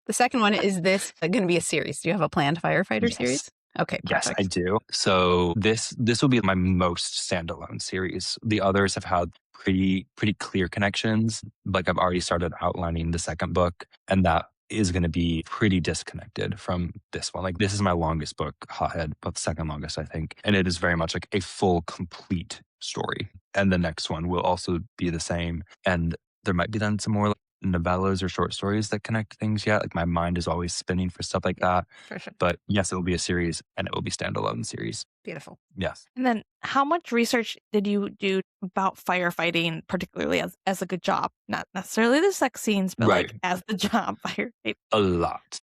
The second one, is this going to be a series? Do you have a planned firefighter series? Okay, perfect. Yes, I do. So this will be my most standalone series. The others have had pretty clear connections. Like I've already started outlining the second book, and that is going to be pretty disconnected from this one. Like this is my longest book, Hothead, but the second longest, I think. And it is very much like a full, complete story. And the next one will also be the same. And there might be then some more novellas or short stories that connect things yet. Like my mind is always spinning for stuff like that. For sure. But yes, it will be a series and it will be standalone series. Beautiful. Yes. And then how much research did you do about firefighting, particularly as a good job? Not necessarily the sex scenes, but like as the job firefighting. A lot.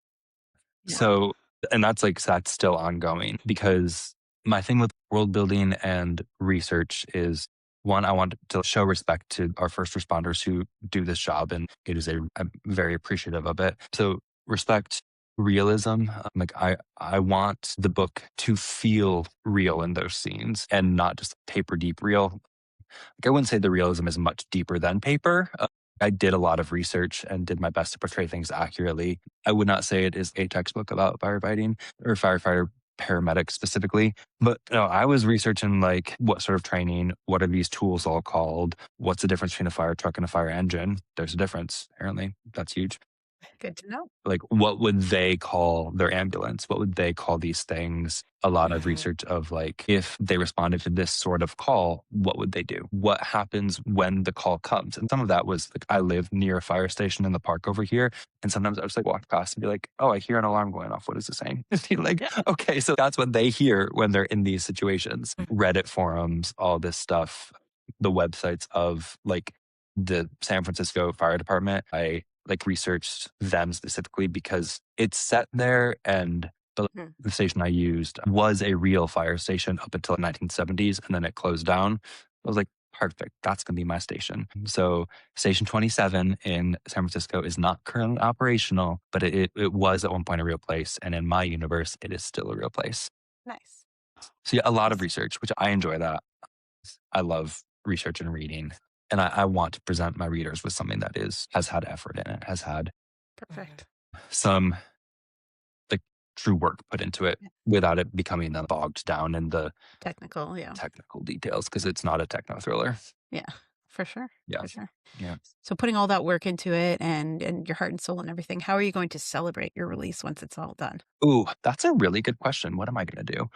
Yeah. So, and that's still ongoing because my thing with world building and research is, one, I want to show respect to our first responders who do this job, and I'm very appreciative of it. So respect, realism. Like I want the book to feel real in those scenes and not just paper deep real. Like I wouldn't say the realism is much deeper than paper, I did a lot of research and did my best to portray things accurately. I would not say it is a textbook about firefighting or firefighter paramedic specifically, but no, I was researching like what sort of training, what are these tools all called? What's the difference between a fire truck and a fire engine? There's a difference, apparently. That's huge. Good to know. Like, what would they call their ambulance? What would they call these things? A lot of research of like, if they responded to this sort of call, what would they do? What happens when the call comes? And some of that was like, I live near a fire station in the park over here. And sometimes I just like walk past and be like, oh, I hear an alarm going off. What is it saying? Be like, okay, so that's what they hear when they're in these situations. Reddit forums, all this stuff, the websites of like the San Francisco Fire Department. I like researched them specifically because it's set there, and the station I used was a real fire station up until the 1970s, and then it closed down. I was like, perfect, that's going to be my station. So Station 27 in San Francisco is not currently operational, but it was at one point a real place. And in my universe, it is still a real place. Nice. So yeah, a lot of research, which I enjoy that. I love research and reading. And I want to present my readers with something that has had effort in it, has had Perfect. some like true work put into it without it becoming bogged down in the technical details, because it's not a techno thriller. Yeah, for sure. Yeah. For sure. Yeah. So putting all that work into it and your heart and soul and everything, how are you going to celebrate your release once it's all done? Ooh, that's a really good question. What am I going to do?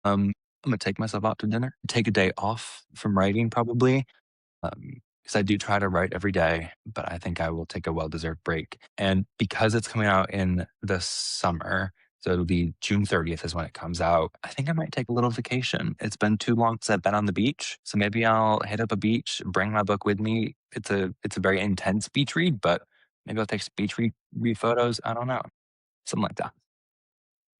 I'm going to take myself out to dinner, take a day off from writing probably. Because I do try to write every day, but I think I will take a well-deserved break. And because it's coming out in the summer, so it'll be June 30th is when it comes out, I think I might take a little vacation. It's been too long since I've been on the beach. So maybe I'll hit up a beach, bring my book with me. It's a very intense beach read, but maybe I'll take some beach read photos. I don't know. Something like that.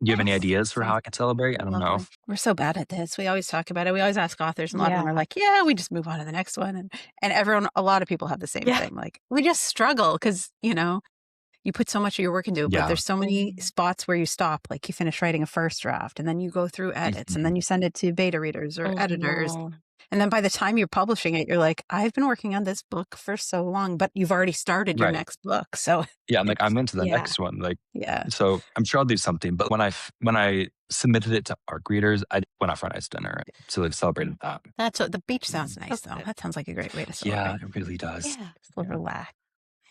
Do you have any ideas for how I can celebrate? I don't know. We're so bad at this. We always talk about it. We always ask authors, and a lot of them are like, yeah, we just move on to the next one. And everyone, a lot of people have the same thing. Like, we just struggle because, you put so much of your work into it, but there's so many spots where you stop. Like, you finish writing a first draft, and then you go through edits, and then you send it to beta readers or editors. And then by the time you're publishing it, you're like, I've been working on this book for so long, but you've already started your next book. So yeah, I'm like, I'm into the next one. Like, so I'm sure I'll do something. But when I submitted it to ARC readers, I went out for a nice dinner. So they celebrated that. That's what the beach sounds nice, though. That sounds like a great way to celebrate. Yeah, it really does. Yeah. Just relax.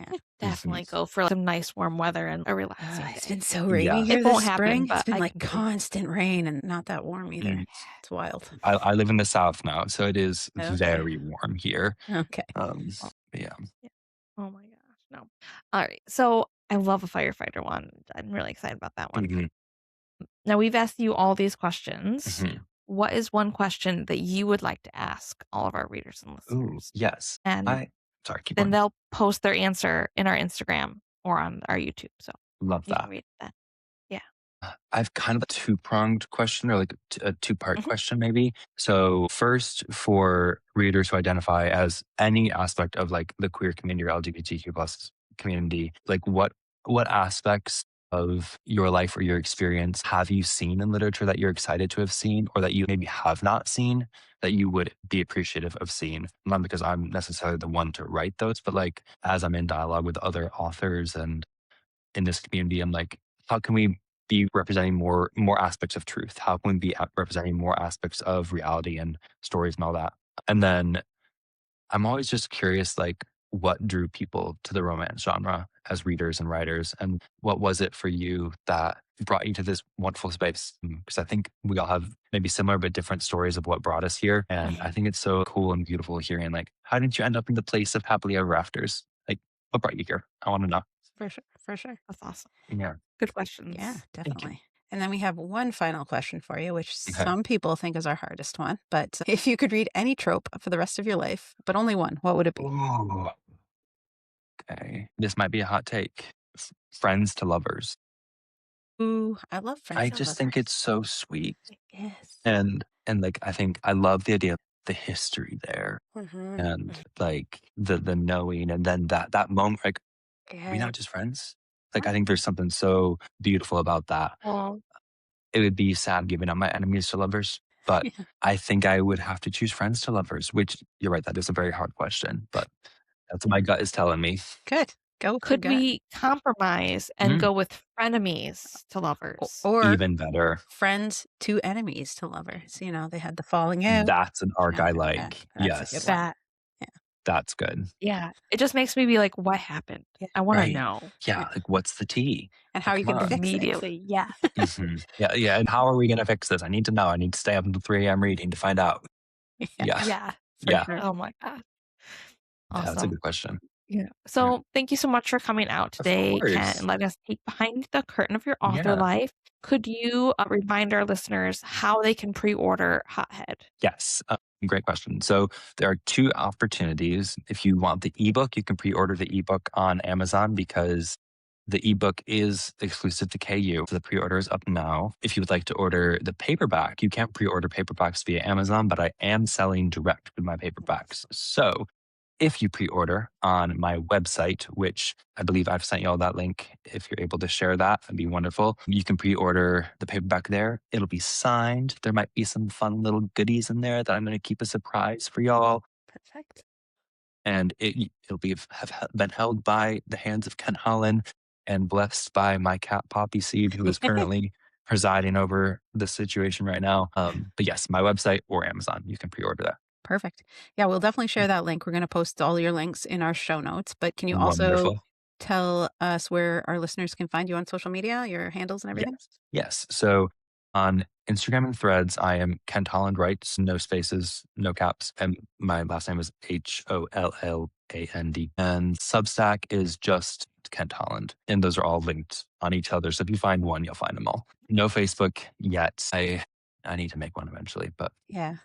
Yeah. Definitely go for some nice warm weather and a relaxing day. It's been so rainy here it won't this spring. happen, it's been like constant rain and not that warm either. It's wild. I live in the South now, so it is very warm here. Okay. Yeah. Oh my gosh, no. All right. So I love a firefighter one. I'm really excited about that one. Now, we've asked you all these questions. What is one question that you would like to ask all of our readers and listeners? Ooh, yes. And sorry, keep then going. they'll post their answer in our Instagram or on our YouTube. So love you that. can read that. Yeah. I've kind of a two-pronged question, or like a two-part question maybe. So first, for readers who identify as any aspect of like the queer community or LGBTQ plus community, like what aspects of your life or your experience have you seen in literature that you're excited to have seen, or that you maybe have not seen that you would be appreciative of seeing? Not because I'm necessarily the one to write those, but like as I'm in dialogue with other authors and in this community, I'm like, how can we be representing more aspects of truth? How can we be representing more aspects of reality and stories and all that? And then I'm always just curious, like, what drew people to the romance genre as readers and writers? And what was it for you that brought you to this wonderful space? Because I think we all have maybe similar but different stories of what brought us here. And I think it's so cool and beautiful hearing, like, how did you end up in the place of happily ever afters? Like, what brought you here? I want to know. For sure. That's awesome. Yeah. Good questions. Yeah, definitely. And then we have one final question for you, which some people think is our hardest one. But if you could read any trope for the rest of your life, but only one, what would it be? Ooh. Okay. This might be a hot take. Friends to lovers. Ooh, I love friends to lovers. I just think it's so sweet. Yes. And like, I think I love the idea of the history there, and like the knowing, and then that moment, like, are we not just friends? Like, I think there's something so beautiful about that. It would be sad giving up my enemies to lovers, but I think I would have to choose friends to lovers, which, you're right, that is a very hard question, but That's what my gut is telling me. Good. Go with Could your gut. we compromise and go with frenemies to lovers? Or Even better. friends to enemies to lovers. They had the falling out. That's an arc I Okay, like. that's a good Yes. one. That's good. Yeah. It just makes me be like, what happened? Yeah. I want to Right. know. Yeah. Like, what's the tea? And how are you Come going to on. fix it? Immediately. Yeah. Mhm. Yeah. And how are we going to fix this? I need to know. I need to stay up until 3 a.m. reading to find out. Yeah. Yeah. For Yeah. sure. Oh my God. That's a Awesome. good question. Yeah. So thank you so much for coming out today, Kent, course. and letting us peek behind the curtain of your author Yeah. life. Could you remind our listeners how they can pre-order Hothead? Yes. Great question. So there are 2 opportunities. If you want the ebook, you can pre-order the ebook on Amazon because the ebook is exclusive to KU. So the pre-order is up now. If you would like to order the paperback, you can't pre-order paperbacks via Amazon, but I am selling direct with my paperbacks. So if you pre-order on my website, which I believe I've sent you all that link, if you're able to share that, that'd be wonderful. You can pre-order the paperback there. It'll be signed. There might be some fun little goodies in there that I'm going to keep a surprise for y'all. Perfect. And it'll have been held by the hands of Kent Holland and blessed by my cat Poppy Seed, who is currently presiding over the situation right now. But yes, my website or Amazon, you can pre-order that. Perfect. Yeah, we'll definitely share that link. We're going to post all your links in our show notes. But can you also Wonderful. tell us where our listeners can find you on social media, your handles and everything? Yes. So on Instagram and Threads, I am Kent Holland Writes, no spaces, no caps. And my last name is Holland. And Substack is just Kent Holland. And those are all linked on each other. So if you find one, you'll find them all. No Facebook yet. I need to make one eventually, but Yeah.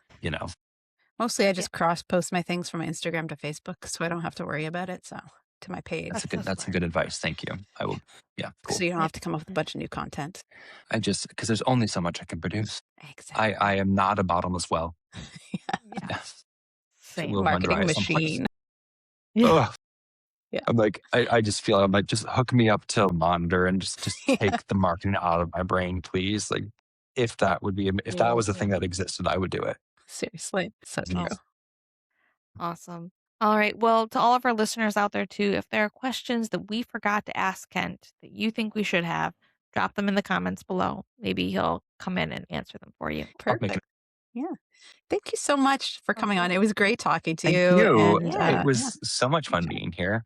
Mostly I just cross-post my things from Instagram to Facebook, so I don't have to worry about it. So to my page. That's a good advice. Thank you. I will. Yeah. Cool. So you don't have to come up with a bunch of new content. Because there's only so much I can produce. Exactly. I am not a bottomless well. Yeah. It will run Marketing dry at some point. machine. Ugh. Yeah. I'm like, I just feel I'm like, just hook me up to a monitor and just take the marketing out of my brain, please. Like, if that was a thing that existed, I would do it. Seriously. So true. Awesome. All right. Well, to all of our listeners out there too, if there are questions that we forgot to ask Kent that you think we should have, drop them in the comments below. Maybe he'll come in and answer them for you. Perfect. Yeah. Thank you so much for coming on. It was great talking to Thank you. you. And, It was so much fun being here.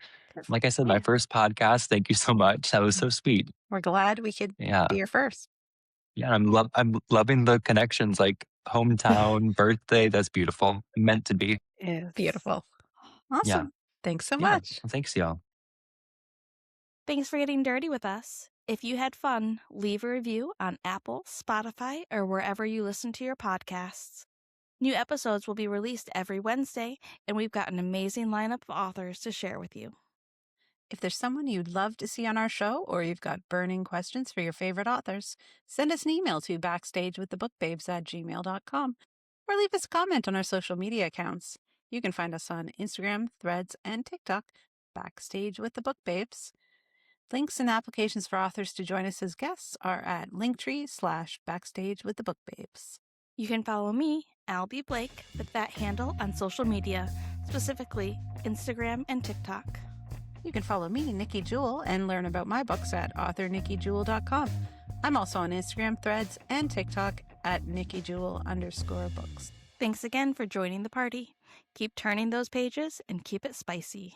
Like I said, my first podcast. Thank you so much. That was so sweet. We're glad we could be your first. Yeah, I'm loving the connections, like hometown, birthday. That's beautiful. Meant to be. Beautiful. Awesome. Yeah. Thanks so much. Well, thanks, y'all. Thanks for getting dirty with us. If you had fun, leave a review on Apple, Spotify, or wherever you listen to your podcasts. New episodes will be released every Wednesday, and we've got an amazing lineup of authors to share with you. If there's someone you'd love to see on our show, or you've got burning questions for your favorite authors, send us an email to backstagewiththebookbabes@gmail.com or leave us a comment on our social media accounts. You can find us on Instagram, Threads, and TikTok, Backstage with the Book Babes. Links and applications for authors to join us as guests are at linktree/Backstage with the Book Babes. You can follow me, Alby Blake, with that handle on social media, specifically Instagram and TikTok. You can follow me, Nikki Jewell, and learn about my books at authornikkijewell.com. I'm also on Instagram, Threads, and TikTok at NikkiJewell_books. Thanks again for joining the party. Keep turning those pages and keep it spicy.